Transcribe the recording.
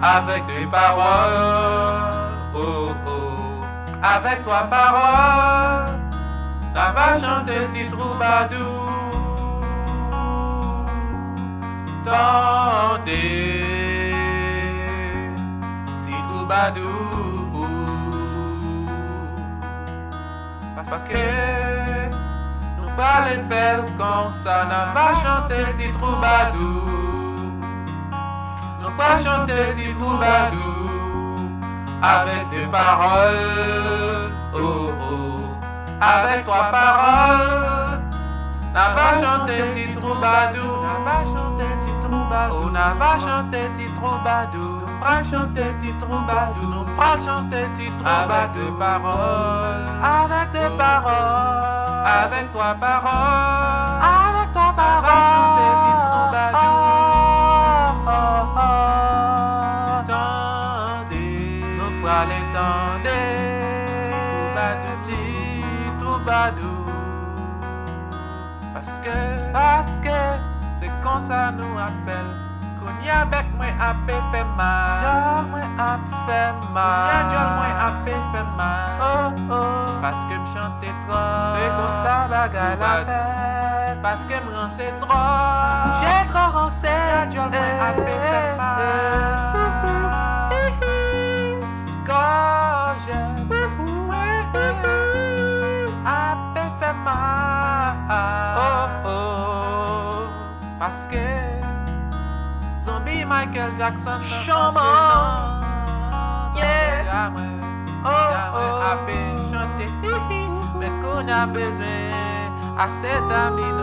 avec des paroles, oh oh, avec toi parole, n'a pas chanté petit troubadour. Tendez, petit troubadour, parce que nous pas les faire comme ça, n'a pas chanté petit troubadour. Nous pas chanter petit troubadour avec des paroles, oh oh, avec trois paroles. N'a pas chanté petit troubadour, n'a pas chanté petit troubadour, oh, n'a pas chanté petit troubadour. Nous pas chanter petit troubadour, nous pas chanter petit troubadour avec des paroles, avec des paroles, avec trois paroles, avec trois paroles. Chanter petit troubadour. Troubadour, parce que c'est comme ça nous a fait. Qu'on y a avec moi a fait mal, jol moi a fait mal, jol moi a fait mal, oh oh, parce que me chanter trop, c'est comme ça bagaille la fait, parce que me rancé trop, j'ai trop rancé, jol moi a fait mal. Quand j'aime, a fait mal, oh oh, parce que Zombie Michael Jackson chante, yeah, oh oh, a chanté, mais qu'on a besoin à cet ami.